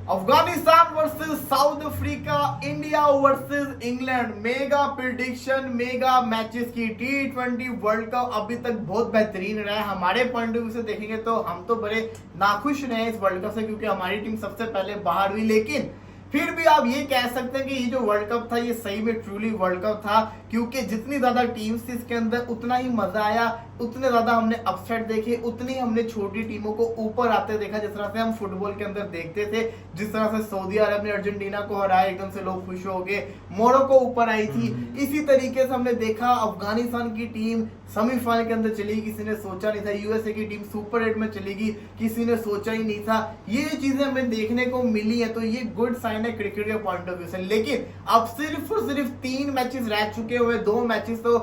Afghanistan versus south Africa, India versus England, mega prediction, mega matches की T20 world cup अभी तक बहुत बेहतरीन रहा है। हमारे पॉइंट ऑफ व्यू से देखेंगे तो हम तो बड़े नाखुश रहे इस वर्ल्ड कप से, क्योंकि हमारी टीम सबसे पहले बाहर हुई। लेकिन फिर भी आप ये कह सकते हैं कि ये जो वर्ल्ड कप था ये सही में ट्रूली वर्ल्ड कप था, क्योंकि जितनी ज्यादा टीम्स थी इसके अंदर उतना ही मजा आया, उतने ज्यादा हमने अपसेट देखे, उतनी हमने छोटी टीमों को ऊपर आते देखा, जिस तरह से हम फुटबॉल के अंदर देखते थे। जिस तरह से सऊदी अरब ने अर्जेंटीना को हराया, एकदम से लोग खुश हो गए, मोरक्को ऊपर आई थी। इसी तरीके से हमने देखा अफगानिस्तान की टीम सेमीफाइनल के अंदर चली, किसी ने सोचा नहीं था। यूएसए की टीम सुपर 8 में चलेगी, किसी ने सोचा ही नहीं था। ये चीजें हमें देखने को मिली है, तो ये गुड साइन है क्रिकेट के पॉइंट ऑफ व्यू से। लेकिन अब सिर्फ और सिर्फ 3 मैचेस रह चुके हुए, 2 मैचेस तो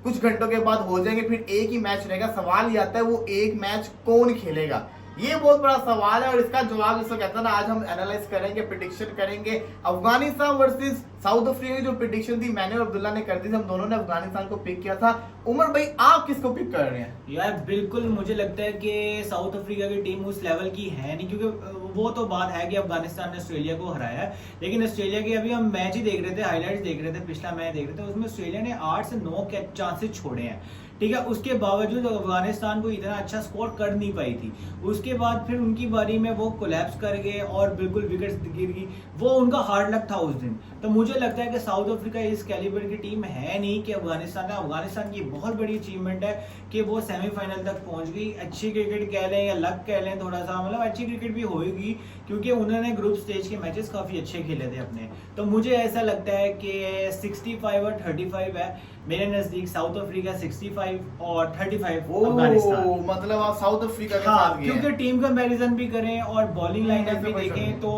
कुछ घंटों के बाद हो जाएंगे, फिर एक ही मैच रहेगा। सवाल ये आता है वो एक मैच कौन खेलेगा, ये बहुत बड़ा सवाल है। और इसका जवाब जिसको कहता है ना, आज हम एनालाइज करेंगे, प्रेडिक्शन करेंगे। अफगानिस्तान वर्सेस साउथ अफ्रीका की जो प्रेडिक्शन थी मैंने और अब्दुल्ला ने कर दी थी, हम दोनों ने अफगानिस्तान को पिक किया था। उमर भाई आप किसको पिक कर रहे हैं? यार बिल्कुल मुझे लगता है कि साउथ अफ्रीका की टीम उस लेवल की है नहीं, क्योंकि वो तो बात है कि अफगानिस्तान ने ऑस्ट्रेलिया को हराया है, लेकिन ऑस्ट्रेलिया के अभी हम मैच ही देख रहे थे, हाईलाइट्स देख रहे थे, पिछला मैच देख रहे थे, उसमें ऑस्ट्रेलिया ने 8 से 9 चांसेस छोड़े हैं। ठीक है, उसके बावजूद अफगानिस्तान को इतना अच्छा स्कोर कर नहीं पाई थी। उसके बाद फिर उनकी बारी में वो कोलैप्स कर गए और बिल्कुल विकेट्स गिर गई, वो उनका हार्ड लक था उस दिन। तो मुझे लगता है कि साउथ अफ्रीका इस कैलिबर की टीम है नहीं कि अफगानिस्तान की बहुत बड़ी अचीवमेंट है कि वो सेमीफाइनल तक पहुंच गई। अच्छी क्रिकेट कह लें या लक कह लें, थोड़ा सा मतलब अच्छी क्रिकेट भी होगी, क्योंकि उन्होंने ग्रुप स्टेज के मैचेस काफी अच्छे खेले थे अपने। तो मुझे ऐसा लगता है कि 65 और 35 है मेरे नजदीक। साउथ अफ्रीका 65 और 35 अफगानिस्तान। मतलब आप साउथ अफ्रीका के हाँ, साथ गए हैं। क्योंकि टीम कंपैरिजन भी करें और बॉलिंग लाइनअप भी देखें तो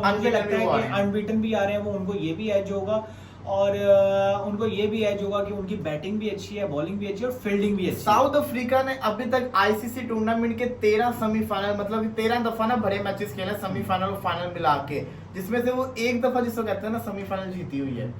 मुझे लगता है कि अनबीटन भी आ रहे हैं वो, उनको ये भी एज होगा और उनको ये भी एज होगा कि उनकी बैटिंग भी अच्छी है, बॉलिंग भी अच्छी है और फील्डिंग भी अच्छी है। साउथ अफ्रीका ने अभी तक आईसीसी टूर्नामेंट के 13 सेमीफाइनल, मतलब 13 दफा ना बड़े मैचेस खेले, सेमीफाइनल और फाइनल मिला के, जिसमें से वो एक दफा जिसको कहते हैं ना सेमीफाइनल जीती हुई है,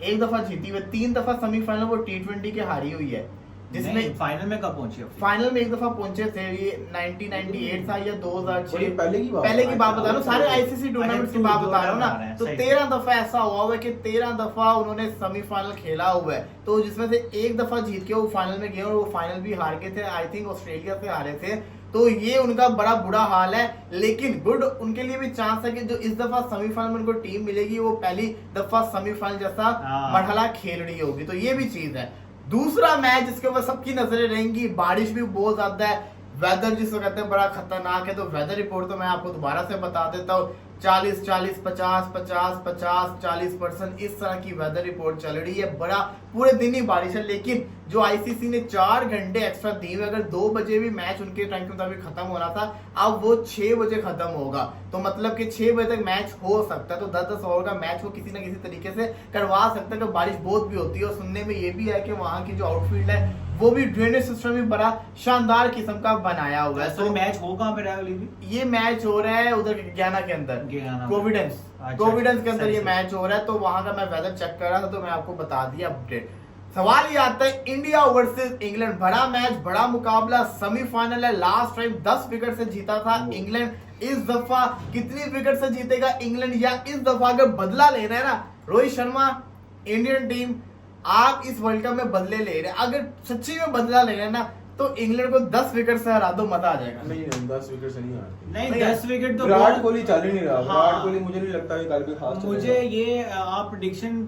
एक दफा जीती हुई, 3 दफा सेमीफाइनल वो T20 के हारी हुई है। जिसमें फाइनल में कब पहुंचे? फाइनल में एक दफा पहुंचे थे, ये 1998 था या 2006, पहले की बात बता रहा हूँ, सारे आईसीसी टूर्नामेंट की बात बता रहा हूँ ना। तो 13 दफा ऐसा हुआ है कि 13 दफा उन्होंने सेमीफाइनल खेला हुआ है, तो जिसमें से एक दफा जीत के वो फाइनल में गए और वो फाइनल भी हार गए थे, आई थिंक ऑस्ट्रेलिया से हारे थे। तो ये उनका बड़ा बुरा हाल है, लेकिन गुड उनके लिए भी चांस है कि जो इस दफा सेमीफाइनल में उनको टीम मिलेगी वो पहली दफा सेमीफाइनल जैसा मरहला खेल रही होगी, तो ये भी चीज है। दूसरा मैच जिसके ऊपर सबकी नजरें रहेंगी, बारिश भी बहुत ज्यादा है, वेदर जिसको कहते हैं बड़ा खतरनाक है, तो वेदर रिपोर्ट तो मैं आपको दोबारा से बता देता हूँ। 40-40, 50-50, 50-40% इस तरह की वेदर रिपोर्ट चल रही है। बड़ा पूरे दिन ही बारिश है, लेकिन जो आईसीसी ने 4 घंटे एक्स्ट्रा दिए हुए, अगर 2 बजे भी मैच उनके टाइम के मुताबिक खत्म होना था, अब वो 6 बजे खत्म होगा, तो मतलब कि 6 बजे तक मैच हो सकता है। तो 10-10 ओवर का मैच वो किसी ना किसी तरीके से करवा सकता है, कि बारिश बहुत भी होती है। और सुनने में ये भी है कि वहां की जो आउटफील्ड है वो भी ड्रेनेज सिस्टम भी बड़ा शानदार किस्म का बनाया हुआ है। तो मैच हो कहाँ पे रहा है? ये मैच हो रहा है उधर गयाना के अंदर, कोविडेंस के अंदर ये मैच हो रहा है। तो वहां का मैं वेदर चेक कर रहा था, तो मैं आपको बता दिया अपडेट। सवाल ये आता है इंडिया वर्सेस इंग्लैंड, बड़ा मैच, बड़ा मुकाबला, सेमीफाइनल है। लास्ट टाइम 10 विकेट से जीता था इंग्लैंड, इस दफा कितनी विकेट से जीतेगा इंग्लैंड? या इस दफा अगर बदला लेना है ना, रोहित शर्मा, इंडियन टीम, आप इस वर्ल्ड कप में बदले ले रहे हैं, अगर सच्ची में बदला ले रहे हैं ना, तो इंग्लैंड को 10 विकेट से हरा दो, मजा आ जाएगा। नहीं 10 विकेट से नहीं हारते। नहीं 10 विकेट तो विराट कोहली चल ही नहीं रहा। हाँ, विराट कोहली मुझे नहीं लगता कि कल भी खास मुझे ये आप प्रेडिक्शन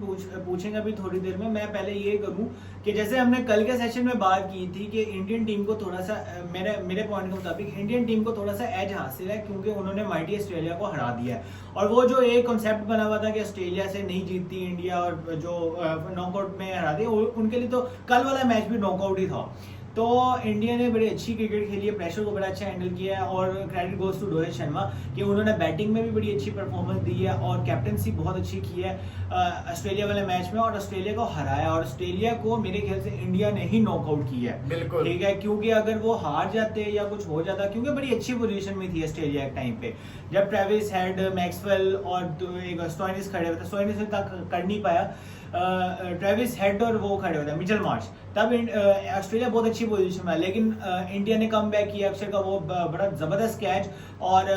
पूछेंगे अभी थोड़ी देर में। मैं पहले ये करूं कि जैसे हमने कल के सेशन में बात की थी कि इंडियन टीम को थोड़ा सा मेरे पॉइंट के मुताबिक इंडियन टीम को थोड़ा सा एज हासिल है, क्योंकि उन्होंने माइटी ऑस्ट्रेलिया को हरा दिया है। और वो जो एक कॉन्सेप्ट बना हुआ था कि ऑस्ट्रेलिया से नहीं जीतती इंडिया और जो नॉकआउट में हरा दिया, उनके लिए तो कल वाला मैच भी नॉकआउट ही था। तो इंडिया ने बड़ी अच्छी क्रिकेट खेली है, प्रेशर को बड़ा अच्छा हैंडल किया है, और credit goes to Rohit Sharma कि उन्होंने बैटिंग में भी बड़ी अच्छी परफॉर्मेंस दी है और कैप्टनसी बहुत अच्छी की है ऑस्ट्रेलिया वाले मैच में, और ऑस्ट्रेलिया को हराया। और ऑस्ट्रेलिया को मेरे ख्याल से इंडिया ने ही नॉकआउट किया है, बिल्कुल ठीक है, क्योंकि अगर वो हार जाते या कुछ हो जाता, क्योंकि बड़ी अच्छी पोजीशन में थी ऑस्ट्रेलिया एक टाइम पे, जब ट्रेविस हेड, मैक्सवेल और एक स्टोइनिस खड़े हुए थे, स्टोइनिस तक कर नहीं पाया, ट्रेविस हेड और वो खड़े होते हैं मिचेल मार्श, तब ऑस्ट्रेलिया बहुत अच्छी पोजीशन में है, लेकिन इंडिया ने कम बैक किया, अक्षर का वो बड़ा जबरदस्त कैच, और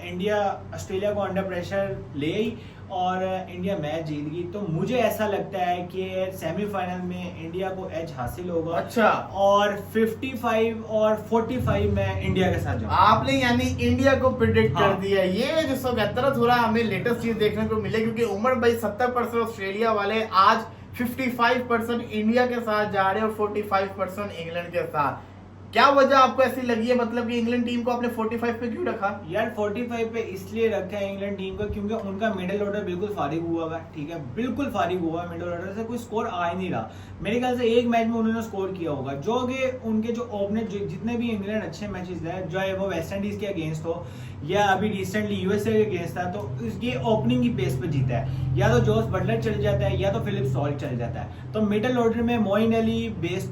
इंडिया ऑस्ट्रेलिया को अंडर प्रेशर ले आई और इंडिया मैच जीत गई। तो मुझे ऐसा लगता है कि सेमीफाइनल में इंडिया को एज हासिल होगा। अच्छा, और 55 और 45 में इंडिया के साथ जाऊंगा। आपने यानी इंडिया को प्रिडिक्ट हाँ। कर दिया। ये जो 171 थोड़ा हमें लेटेस्ट चीज देखने को मिले, क्योंकि उमर भाई 70% ऑस्ट्रेलिया वाले आज 55% इंडिया के साथ जा रहे हैं और 45% इंग्लैंड के साथ। क्या वजह आपको ऐसी लगी है, मतलब कि इंग्लैंड टीम को आपने 45 पे क्यों रखा? यार 45 पे इसलिए रखा है इंग्लैंड टीम को क्योंकि उनका मिडिल ऑर्डर बिल्कुल फारिग हुआ है, ठीक है, बिल्कुल फारिग हुआ है, मिडिल ऑर्डर से कोई स्कोर आ ही नहीं रहा। मेरे ख्याल से एक मैच में उन्होंने स्कोर किया होगा, जो कि उनके जो ओपनर जितने भी इंग्लैंड अच्छे मैचेस है, चाहे वो वेस्ट इंडीज के अगेंस्ट हो या अभी रिसेंटली यूएसए के अगेंस्ट था, तो ये ओपनिंग की पेस पे जीता है। या तो जोस बटलर चल जाता है या तो फिलिप सॉल्ट चल जाता है। तो मिडिल ऑर्डर में मोइन अली,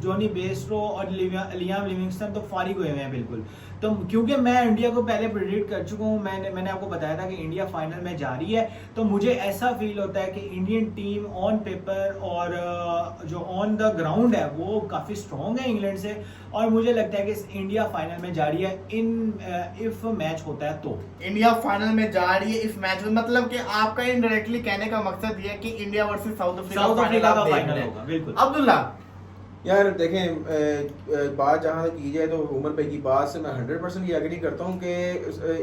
जॉनी बेस्ट्रो और लियाम लिविंगस्टन तो फारिग हुए हैं बिल्कुल। तो क्योंकि मैं इंडिया को पहले प्रेडिक्ट कर चुका हूँ, मैंने आपको बताया था कि इंडिया फाइनल में जा रही है, तो मुझे ऐसा फील होता है कि इंडियन टीम ऑन पेपर और जो ऑन द ग्राउंड है वो काफी स्ट्रॉन्ग है इंग्लैंड से, और मुझे लगता है कि इंडिया फाइनल में जा रही है इफ मैच होता है तो। इंडिया फाइनल में जा रही है इस मैच में, मतलब कि आपका इनडायरेक्टली कहने का मकसद ये है कि इंडिया वर्सेस साउथ अफ्रीका का फाइनल होगा। बिल्कुल। अब्दुल्ला, यार देखें, बात जहाँ तक की जाए तो उमर भाई की बात से मैं 100% ये एग्री करता हूँ कि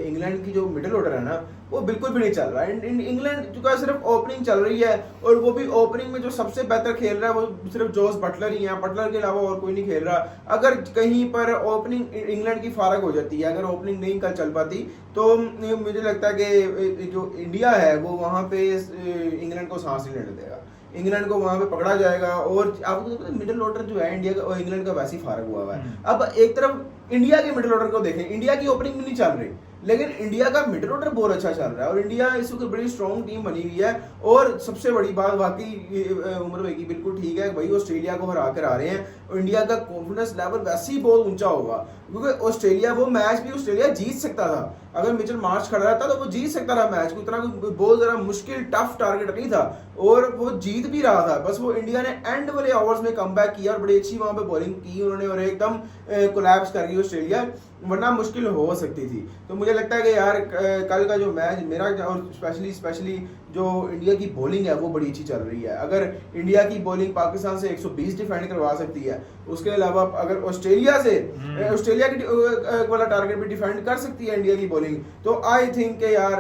इंग्लैंड की जो मिडिल ऑर्डर है ना वो बिल्कुल भी नहीं चल रहा है। इंग्लैंड जो सिर्फ ओपनिंग चल रही है, और वो भी ओपनिंग में जो सबसे बेहतर खेल रहा है वो सिर्फ जोस बटलर ही है, बटलर के अलावा और कोई नहीं खेल रहा। अगर कहीं पर ओपनिंग इंग्लैंड की फारग हो जाती है, अगर ओपनिंग नहीं कल चल पाती, तो मुझे लगता है कि जो इंडिया है वो वहाँ पे इंग्लैंड को सांस नहीं लेने देगा, इंग्लैंड को वहां पे पकड़ा जाएगा। और आपको मिडिल ऑर्डर जो है इंडिया का और इंग्लैंड का वैसे ही फारग हुआ है। अब एक तरफ इंडिया के मिडिल ऑर्डर को देखें, इंडिया की ओपनिंग भी नहीं चल रही, लेकिन इंडिया का मिडिल ऑर्डर बहुत अच्छा चल रहा है और इंडिया इस वक्त बड़ी स्ट्रॉन्ग टीम बनी हुई है। और सबसे बड़ी बात वाकई उमर भाई की बिल्कुल ठीक है, भाई ऑस्ट्रेलिया को हरा कर आ रहे हैं, और इंडिया का कॉन्फिडेंस लेवल वैसे ही बहुत ऊंचा होगा, क्योंकि ऑस्ट्रेलिया वो मैच भी ऑस्ट्रेलिया जीत सकता था। अगर मिचेल मार्श खड़ा रहता तो वो जीत सकता था मैच को, इतना बहुत ज़्यादा मुश्किल टफ टारगेट नहीं था, और वो जीत भी रहा था। बस वो इंडिया ने एंड वाले ओवर्स में कमबैक किया और बड़ी अच्छी वहां पे बॉलिंग की उन्होंने, और एकदम कोलैप्स कर गई ऑस्ट्रेलिया, वरना मुश्किल हो सकती थी। तो मुझे लगता है कि यार कल का जो मैच मेरा, और स्पेशली जो इंडिया की बॉलिंग है वो बड़ी अच्छी चल रही है। अगर इंडिया की बॉलिंग पाकिस्तान से 120 डिफेंड करवा सकती है, उसके अलावा अगर ऑस्ट्रेलिया से ऑस्ट्रेलिया की वाला टारगेट भी डिफेंड कर सकती है इंडिया की बॉलिंग, तो आई थिंक कि यार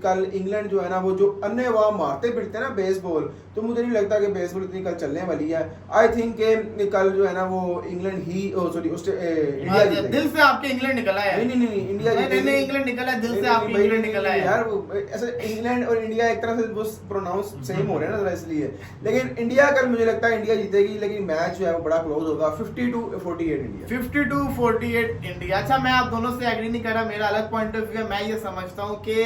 कल इंग्लैंड जो है ना, वो जो अन्य वहाँ मारते फिरते हैं ना बेसबॉल, तो मुझे नहीं लगता कि बेसबॉल इतनी कल चलने वाली है। आई थिंक कि कल जो है ना वो इंग्लैंड ही इंडिया दिल से आपके इंग्लैंड निकला है। नहीं इंडिया नहीं इंग्लैंड निकला है, दिल से आपके इंग्लैंड निकला है यार। वो ऐसे इंग्लैंड और इंडिया एक तरह से वो प्रोनाउंस सेम हो रहे हैं ना इसलिए, लेकिन इंडिया कल मुझे लगता है इंडिया जीतेगी, लेकिन मैच जो है वो बड़ा क्लोज होगा, 52-48 इंडिया। 52-48 इंडिया। अच्छा, मैं आप दोनों से एग्री नहीं कर रहा, मेरा अलग पॉइंट ऑफ व्यू है। मैं ये समझता हूँ कि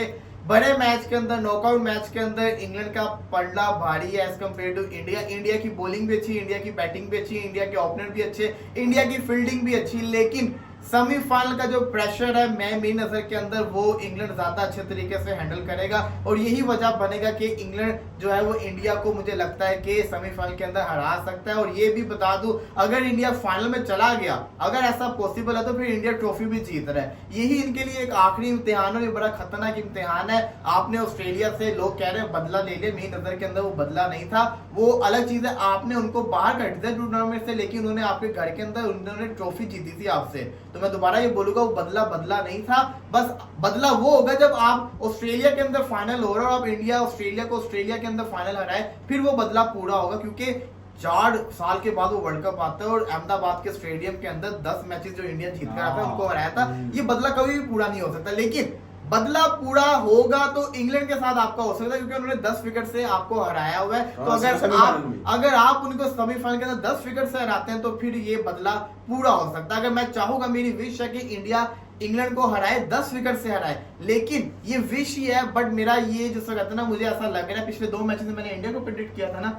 बड़े मैच के अंदर, नॉकआउट मैच के अंदर इंग्लैंड का पलड़ा भारी है as compare to India. India की बॉलिंग भी अच्छी, इंडिया की बैटिंग भी अच्छी, इंडिया के ओपनर भी अच्छे, इंडिया की फील्डिंग भी अच्छी, लेकिन सेमीफाइनल का जो प्रेशर है मेरी नजर के अंदर वो इंग्लैंड ज्यादा अच्छे तरीके से हैंडल करेगा, और यही वजह बनेगा कि इंग्लैंड जो है वो इंडिया को मुझे लगता है कि सेमीफाइनल के अंदर हरा सकता है। और ये भी बता दूं, अगर इंडिया फाइनल में चला गया, अगर ऐसा पॉसिबल है, तो फिर इंडिया ट्रॉफी भी जीत रहा है। यही इनके लिए एक आखिरी इम्तिहान है, बड़ा खतरनाक इम्तिहान है। आपने ऑस्ट्रेलिया से, लोग कह रहे हैं बदला ले लिया, मेरी नजर के अंदर वो बदला नहीं था, वो अलग चीज है। आपने उनको बाहर कर दिया टूर्नामेंट से, लेकिन उन्होंने आपके घर के अंदर उन्होंने ट्रॉफी जीती थी आपसे। तो मैं दोबारा ये बोलूंगा, वो बदला नहीं था। बस बदला वो होगा जब आप ऑस्ट्रेलिया के अंदर फाइनल हो रहा है और आप इंडिया ऑस्ट्रेलिया को ऑस्ट्रेलिया के अंदर फाइनल हराए, फिर वो बदला पूरा होगा, क्योंकि 4 साल के बाद वो वर्ल्ड कप आता है और अहमदाबाद के स्टेडियम के अंदर 10 मैचेस जो इंडिया जीत कर आता है उनको हराया था। ये बदला कभी भी पूरा नहीं हो सकता, लेकिन बदला पूरा होगा तो इंग्लैंड के साथ आपका हो सकता है, क्योंकि उन्होंने 10 विकेट से आपको हराया हुआ है। तो अगर आप उनको सेमीफाइनल के अंदर 10 विकेट से हराते हैं तो फिर ये बदला पूरा हो सकता है। अगर मैं चाहूंगा, मेरी विश है कि इंडिया इंग्लैंड को हराए, 10 विकेट से हराए, लेकिन ये विश ही है। बट मेरा ये जिसको कहते हैं ना, मुझे ऐसा लग रहा है, पिछले 2 मैचेस में मैंने इंडिया को प्रेडिक्ट किया था ना,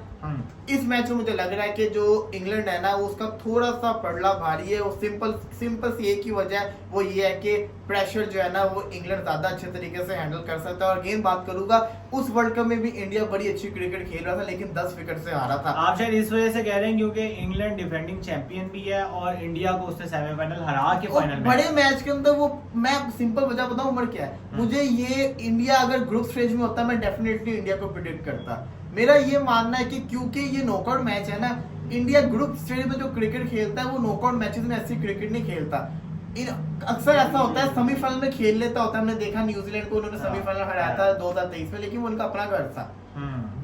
इस मैच में मुझे लग रहा है कि जो इंग्लैंड है ना, उसका थोड़ा सा पड़ला भारी है। वो सिंपल सी एक ही वजह है, वो ये है कि प्रेशर जो है ना, वो इंग्लैंड ज्यादा अच्छे तरीके से हैंडल कर सकता है। और अगेन बात करूंगा, उस वर्ल्ड कप में भी इंडिया बड़ी अच्छी क्रिकेट खेल रहा था, लेकिन 10 विकेट से हारा था। आप शायद इस वजह से कह रहे हैं क्योंकि इंग्लैंड डिफेंडिंग चैंपियन भी है और इंडिया को उसने सेमीफाइनल हरा के फाइनल में, बड़े मैच के अंदर वो, मैं सिंपल वजह बताऊं उम्र क्या है, मुझे ये इंडिया अगर ग्रुप स्टेज में होता, मैं डेफिनेटली इंडिया को प्रेडिक्ट करता। मेरा ये मानना है कि क्योंकि ये नॉकआउट मैच है ना, इंडिया ग्रुप स्टेज में जो क्रिकेट खेलता है वो नॉकआउट मैचेस में ऐसी क्रिकेट नहीं खेलता। अक्सर ऐसा होता है सेमीफाइनल में खेल लेता होता है, हमने देखा न्यूजीलैंड को उन्होंने सेमीफाइनल हराया था 2023 में, लेकिन वो उनका अपना घर था।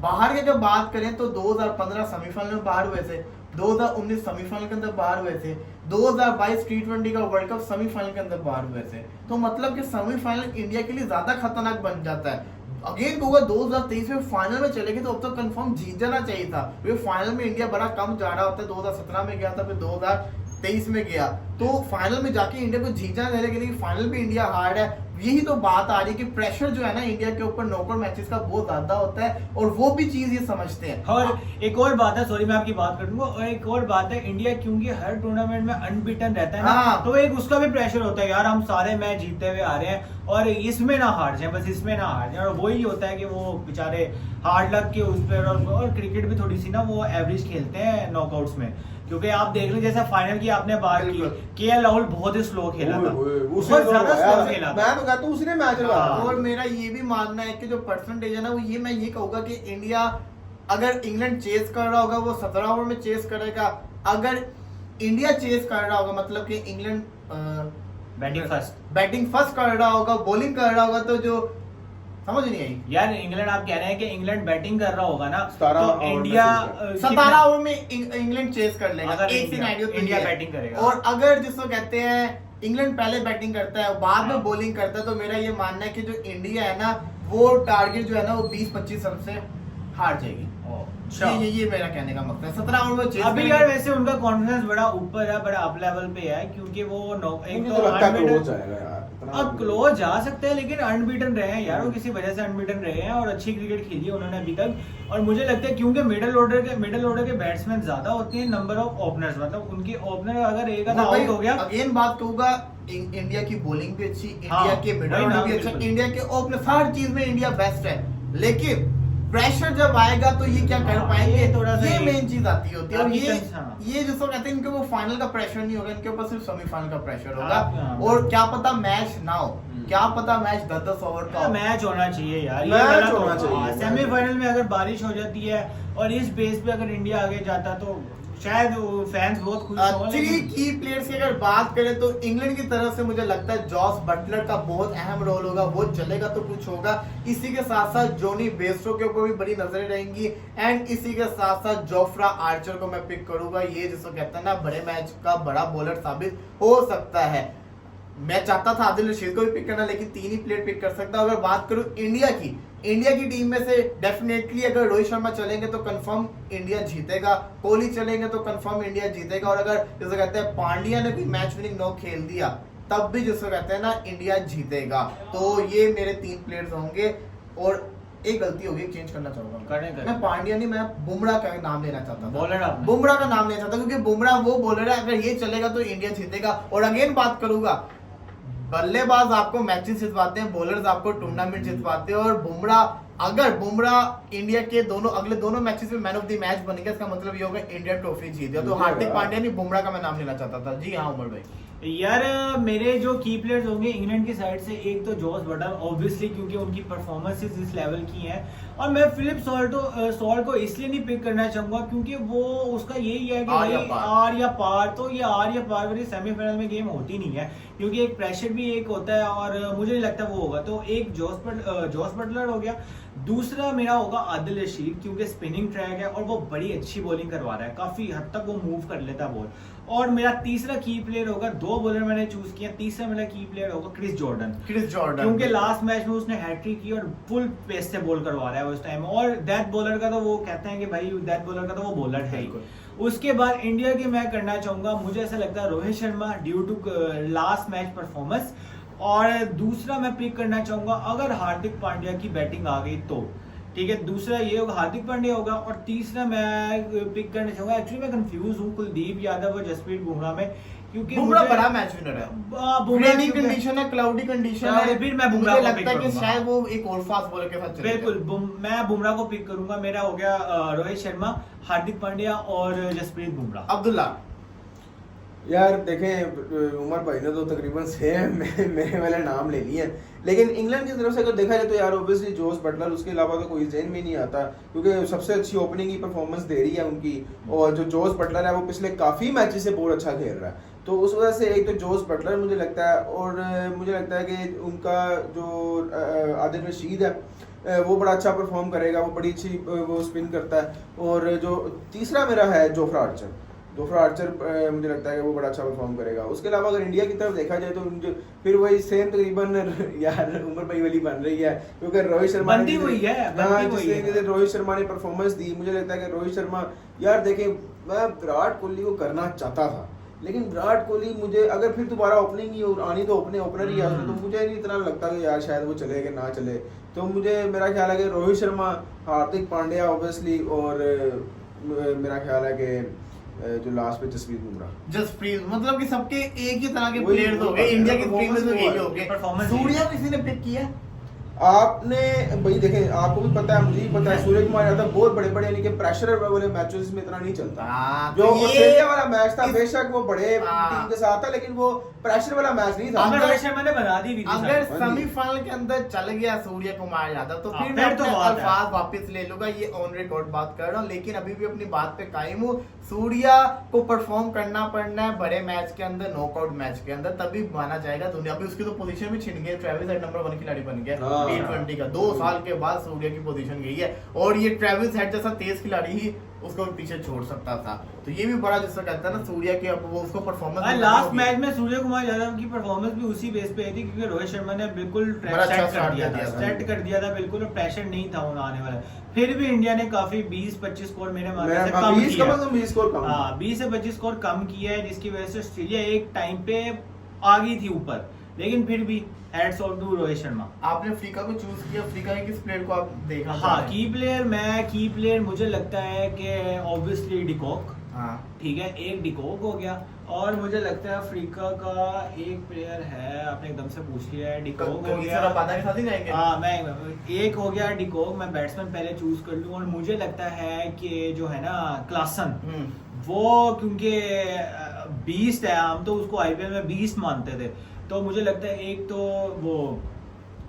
बाहर की जब बात करें तो 2015 सेमीफाइनल में बाहर हुए थे, 2019 सेमीफाइनल के अंदर बाहर हुए थे, 2022 T20 का वर्ल्ड कप सेमीफाइनल के अंदर बाहर हुए थे। तो मतलब कि सेमीफाइनल इंडिया के लिए ज्यादा खतरनाक बन जाता है। अगेन होगा 2023 में फाइनल में चले गए तो अब तो कंफर्म जीत जाना चाहिए था, क्योंकि फाइनल में इंडिया बड़ा कम जा रहा होता है। 2017 में गया था, फिर 2023 में गया, तो फाइनल में जाके इंडिया को जीत जाना चाहिए, लेकिन फाइनल में इंडिया हार्ड है। यही तो बात आ रही है कि प्रेशर जो है ना इंडिया के ऊपर नॉकआउट मैचेस का बहुत ज्यादा होता है, और वो भी चीज ये समझते हैं। और एक और बात है, सॉरी मैं आपकी बात कर दूंगा, और एक और बात है, इंडिया क्योंकि हर टूर्नामेंट में अनबीटन रहता है ना, तो एक उसका भी प्रेशर होता है, यार हम सारे मैच जीतते हुए आ रहे हैं और इसमें ना हार जाए, बस इसमें ना हार जाए। और वही होता है कि वो बेचारे हार्ड लक के उस पर, और क्रिकेट भी थोड़ी सी ना वो एवरेज खेलते हैं नॉकआउट्स में, क्योंकि आप देख लो जैसा फाइनल की आपने बात की, केएल राहुल बहुत ही स्लो खेला था, बहुत ज्यादा स्लो खेला था। मैं तो कहता हूं उसने मैच लगा। और मेरा ये भी मानना है कि जो परसेंटेज है ना, वो ये मैं ये कहूंगा कि इंडिया अगर इंग्लैंड चेस कर रहा होगा वो 17 ओवर में चेस करेगा। अगर इंडिया चेस कर रहा होगा, मतलब कि इंग्लैंड बैटिंग फर्स्ट कर रहा होगा, बॉलिंग कर रहा होगा, तो जो समझ नहीं आई यार, इंग्लैंड आप कह रहे हैं कि इंग्लैंड बैटिंग कर रहा होगा ना, तो इंडिया 17 ओवर में इंग्लैंड चेस कर लेगा। अगर एक सिनेरियो तो इंडिया ये है। बैटिंग करेगा, और अगर जिसको कहते हैं इंग्लैंड पहले बैटिंग करता है बाद में बॉलिंग करता है, तो मेरा ये मानना है कि जो इंडिया है ना, वो टारगेट जो है ना, वो 20-25 रन से हार जाएगी। ये मेरा कहने का मकसद है। 17 ओवर में चेस अभी यार वैसे उनका कॉन्फिडेंस बड़ा ऊपर है, बड़ा अप लेवल पे है, क्योंकि वो एक तो क्लोज जाएगा यार, अब क्लोज जा सकते हैं, लेकिन अनबीटन रहे हैं यार, वो किसी वजह से अनबीटन रहे हैं और अच्छी क्रिकेट खेली है उन्होंने अभी तक। और मुझे लगता है क्योंकि मिडिल ऑर्डर के बैट्समैन ज्यादा होते हैं नंबर ऑफ ओपनर्स, मतलब उनकी ओपनर अगर एक आधा आउट हो गया, अगेन बात कहूंगा, इंडिया की बॉलिंग भी अच्छी, इंडिया के मिडिल ऑर्डर भी अच्छा, इंडिया के ओपनर, हर चीज में इंडिया बेस्ट है। लेकिन प्रेशर जब आएगा तो ये क्या कर पाएंगे, ये मेन चीज आती होती है। और ये जिसको कहते हैं, इनके वो फाइनल का प्रेशर नहीं होगा, इनके ऊपर सिर्फ सेमीफाइनल का प्रेशर होगा। और क्या पता मैच ना हो, क्या पता मैच 10-10 ओवर का मैच होना चाहिए यार, मैच होना चाहिए। सेमीफाइनल में अगर बारिश हो जाती है और इस बेस पे अगर इंडिया आगे जाता तो शायद फैंस बहुत खुश होंगे। थ्री की प्लेयर्स की अगर बात करें तो इंग्लैंड की तरफ से मुझे लगता है जॉस बटलर का बहुत अहम रोल होगा, वो चलेगा तो कुछ होगा। इसी के साथ साथ जोनी बेस्टो के ऊपर भी बड़ी नजरें रहेंगी, एंड इसी के साथ साथ जोफ्रा आर्चर को मैं पिक करूंगा। ये जिसको कहते हैं ना, बड़े मैच का बड़ा बॉलर साबित हो सकता है। मैं चाहता था आदिल रशीद को भी पिक करना, लेकिन 3 ही प्लेयर पिक कर सकता। अगर बात करूं इंडिया की टीम में से डेफिनेटली अगर रोहित शर्मा चलेंगे तो कंफर्म इंडिया जीतेगा, कोहली चलेंगे तो कंफर्म इंडिया जीतेगा। और अगर जैसे कहते हैं पांड्या ने भी मैच विनिंग नो खेल दिया, तब भी जिसको कहते हैं ना, इंडिया जीतेगा। तो ये मेरे 3 प्लेयर्स होंगे। और एक गलती होगी, चेंज करना चाहूंगा, मैं पांड्या नहीं, मैं बुमराह का नाम लेना चाहता था, बुमराह का नाम लेना चाहता, क्योंकि बुमराह वो बॉलर है, अगर ये चलेगा तो इंडिया जीतेगा। और अगेन बात करूंगा, बल्लेबाज आपको मैचेस जितवाते हैं, बॉलर्स आपको टूर्नामेंट जितवाते हैं। और अगर बुमराह इंडिया के अगले दोनों मैचेस में मैन ऑफ द मैच बनेगा, इसका मतलब ये होगा इंडिया ट्रॉफी जीत गया। तो हार्दिक पांड्या नहीं, बुमराह का मैं नाम लेना चाहता था। जी हाँ उमर भाई। यार मेरे जो की प्लेयर्स होंगे इंग्लैंड की साइड से, एक तो जॉस बटलर ऑब्वियसली, क्योंकि उनकी परफॉर्मेंसेस इस लेवल की हैं। और मैं फिलिप सॉल्ट को इसलिए नहीं पिक करना चाहूंगा क्योंकि वो उसका यही है कि भाई आर या पार, तो ये आर या पार वाली सेमीफाइनल में गेम होती नहीं है, क्योंकि एक प्रेशर भी एक होता है, और मुझे नहीं लगता वो होगा। तो एक जॉस बटलर हो गया, दूसरा मेरा होगा आदिल रशीद, क्योंकि स्पिनिंग ट्रैक है और वो बड़ी अच्छी बॉलिंग करवा रहा है, काफी हद तक वो मूव कर लेता है बॉल। और मेरा तीसरा की प्लेयर होगा, 2 बॉलर मैंने चूज किया, तीसरा मेरा की प्लेयर होगा क्रिस जॉर्डन। क्योंकि लास्ट मैच में उसने हैट्रिक की और फुल पेस से बॉल करवा रहा है उस टाइम, और डेथ बॉलर का तो वो कहते हैं कि भाई डेथ बॉलर का तो वो बॉलर है ही। उसके बाद इंडिया की मैं करना चाहूंगा, मुझे ऐसा लगता है Rohit Sharma due to last match performance, और दूसरा मैं पिक करना चाहूंगा अगर हार्दिक पांड्या की बैटिंग आ गई तो ठीक है, दूसरा ये होगा हार्दिक पांड्या होगा, और तीसरा मैं पिक करना चाहूंगा, एक्चुअली मैं कंफ्यूज हूँ कुलदीप यादव और जसप्रीत बुमराह में, क्योंकि बुमराह बड़ा मैच विनर है। बुमराह की कंडीशन है, क्लाउडी कंडीशन है, फिर मैं बुमराह को लगता है पिक कि करूंगा। शायद वो एक और फास्ट बॉलर के साथ चले बिल्कुल मैं बुमराह को पिक करूंगा। मेरा हो गया रोहित शर्मा, हार्दिक पांड्या और जसप्रीत बुमराह। अब्दुल्ला यार देखें, उमर भाई ने तो तकरीबन सेम मेरे वाले नाम ले लिए, लेकिन इंग्लैंड की तरफ से अगर देखा जाए तो यार ऑब्वियसली जोस बटलर, उसके अलावा तो कोई ज़हन में नहीं आता, क्योंकि सबसे अच्छी ओपनिंग की परफॉर्मेंस दे रही है उनकी, और जो जोस बटलर है वो पिछले काफ़ी मैचेस से बहुत अच्छा खेल रहा है, तो उस वजह से एक तो जोस बटलर मुझे लगता है, और मुझे लगता है कि उनका जो आदिल रशीद है वो बड़ा अच्छा परफॉर्म करेगा, वो बड़ी अच्छी वो स्पिन करता है, और जो तीसरा मेरा है जोफ्रा आर्चर मुझे लगता है कि वो बड़ा अच्छा परफॉर्म करेगा। उसके अलावा अगर इंडिया की तरफ देखा जाए तो फिर वही सेम तकरीबन यार उमर भाई वाली बन रही है, क्योंकि रोहित शर्मा बनती हुई है, रोहित शर्मा ने परफॉर्मेंस दी, मुझे लगता है कि रोहित शर्मा, यार देखें मैं विराट कोहली को करना चाहता था, लेकिन विराट कोहली मुझे अगर फिर दोबारा ओपनिंग ही आनी तो ओपनर ही है, तो मुझे नहीं इतना लगता कि यार शायद वो चले कि ना चले, तो मुझे मेरा ख्याल है कि रोहित शर्मा, हार्दिक पांड्या ऑब्वियसली, और मेरा ख्याल है कि जो लास्ट पे जसप्रीत बुमराह, मतलब कि सबके एक ही तरह के प्लेयर्स हो गए, इंडिया के प्लेयर्स तो यही हो गए। परफॉर्मेंस सूर्या किसी ने पिक किया? आपने भाई देखें, आपको भी पता है, मुझे भी पता है, सूर्य कुमार यादव बहुत बड़े बड़े यानी कि प्रेशर वाले मैचेस में इतना नहीं चलता। जो ऑस्ट्रेलिया वाला मैच था, बेशक वो बड़े टीम के साथ था, लेकिन वो प्रेशर वाला मैच नहीं था। रोहित शर्मा ने बना दी, अगर सेमीफाइनल के अंदर चल गया सूर्य कुमार यादव तो फिर मैं तो अल्फाज वापस ले लूंगा, ये ऑन रिकॉर्ड बात कर रहा हूँ, लेकिन अभी भी अपनी बात पे कायम हूँ। सूर्या को परफॉर्म करना पड़ना है बड़े मैच के अंदर, नॉकआउट मैच के अंदर, तभी माना जाएगा दुनिया। अभी उसकी तो पोजीशन भी छिन गई, ट्रेविस हेड नंबर 1 खिलाड़ी बन गया T20 का, 2 साल के बाद सूर्य की पोजीशन गई है, और ये ट्रेविस हेड जैसा तेज खिलाड़ी ही उसको पीछे छोड़ सकता था, तो ये भी बड़ा जिसका कहता है ना सूर्या की, अब वो उसको परफॉर्मेंस लास्ट मैच में सूर्य कुमार यादव की परफॉर्मेंस भी उसी बेस पे आई थी, क्योंकि रोहित शर्मा ने बिल्कुल सेट कर दिया था बिल्कुल, और प्रेशर नहीं था आने वाला। फिर भी इंडिया ने काफी 20-25 स्कोर मेरे मानने से कम किया, 20 से 25 स्कोर कम किया है, जिसकी वजह से ऑस्ट्रेलिया एक टाइम पे आ गई थी ऊपर, लेकिन फिर भी hats off to Rohit Sharma. आपने अफ्रीका को चूज किया, अफ्रीका के किस प्लेयर को आप देखना? हाँ, की प्लेयर मुझे लगता है कि ऑब्वियसली डिकॉक, ठीक है, एक डिकॉक हो गया, और मुझे लगता है अफ्रीका का एक प्लेयर है, आपने एकदम से पूछ लिया है, डिकॉक हो गया, हाँ मैं एक हो गया डिकॉक, मैं बैट्समैन पहले चूज कर लूं, और मुझे लगता है कि जो है ना क्लासन, वो क्योंकि बीस्ट है, हम तो उसको आईपीएल में बीस्ट मानते थे, तो मुझे लगता है एक तो वो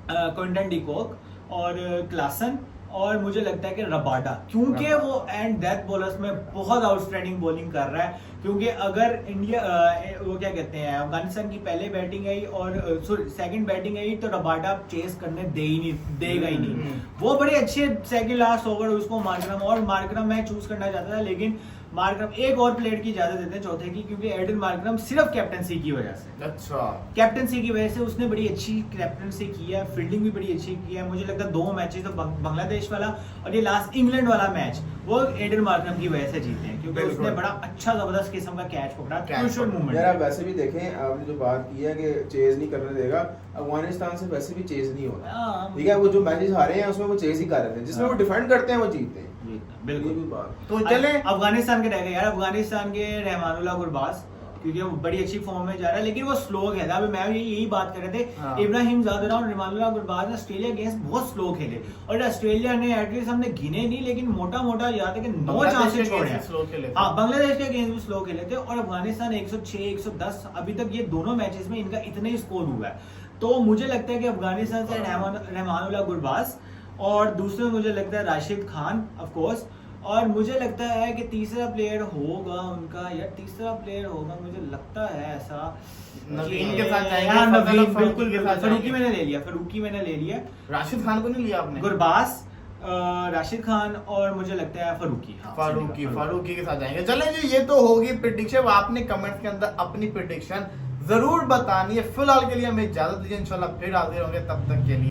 क्विंटन डिकॉक और क्लासन, और मुझे लगता है कि रबाडा, क्योंकि वो एंड डेथ बॉलर्स में बहुत आउटस्टैंडिंग बॉलिंग कर रहा है, क्योंकि अगर इंडिया वो क्या कहते हैं अफगानिस्तान की पहले बैटिंग आई और सेकंड बैटिंग आई, तो रबाडा चेस करने देगा ही नहीं, वो बड़े अच्छे सेकंड लास्ट ओवर उसको मार्करम मैं चूज करना चाहता था, लेकिन मार्करम एक और प्लेयर की इजाजत देते हैं चौथे की, क्योंकि एडन मार्करम सिर्फ कैप्टनसी की वजह से, अच्छा कैप्टनसी की वजह से उसने बड़ी अच्छी कैप्टनसी की है, फील्डिंग भी बड़ी अच्छी की है। मुझे लगता है 2 मैचेस तो बांग्लादेश वाला और ये लास्ट इंग्लैंड वाला मैच वो एडन मार्करम की वजह से जीते हैं, क्योंकि उसने बड़ा अच्छा जबरदस्त किस्म का कैच पकड़ा, क्रूशियल मूवमेंट। यार वैसे भी देखें, आपने जो बात की है कि चेज नहीं करने देगा, अफगानिस्तान से वैसे भी चेज नहीं होता, ठीक है, वो जो मैचेस हारे हैं उसमें वो चेज ही कर रहे थे, जिसमें वो डिफेंड करते हैं वो जीतते हैं, बिल्कुल। तो चले अफगानिस्तान के रह गए यार, अफगानिस्तान के रहमानुल्लाह गुरबाज, क्योंकि वो बड़ी अच्छी फॉर्म में जा रहा है, लेकिन वो स्लो खेला। अभी मैं यही बात कर रहे थे, इब्राहिम ज़ादरा और रहमानुल्लाह गुरबाज ऑस्ट्रेलिया अगेंस्ट बहुत स्लो खेले, और ऑस्ट्रेलिया ने एटलीस्ट हमने गिने नहीं, लेकिन मोटा याद है कि 9 चांसेस छोड़े हैं। हाँ, बांग्लादेश के अगेंस्ट भी स्लो खेले थे, और अफगानिस्तान 106 110 अभी तक ये दोनों मैचेस में इनका इतना ही स्कोर हुआ है, तो मुझे लगता है कि अफगानिस्तान से रहमानुल्लाह गुरबाज, और दूसरे मुझे लगता है राशिद खान ऑफ कोर्स, और मुझे लगता है कि तीसरा प्लेयर होगा उनका, यार तीसरा प्लेयर होगा मुझे लगता है ऐसा, नवीन के साथ जाएंगे। हाँ, नवीन बिल्कुल, फरूकी मैंने ले लिया, राशिद खान को नहीं लिया आपने? गुरबाज राशिद खान और मुझे लगता है फारूकी। हाँ, फारूकी के साथ जाएंगे। चलें जी, ये तो होगी प्रेडिक्शन। आपने कमेंट्स के अंदर अपनी प्रेडिक्शन जरूर बतानी है। फिलहाल के लिए हमें इजाजत दीजिए, इंशाल्लाह फिर हाजिर होंगे, तब तक के लिए।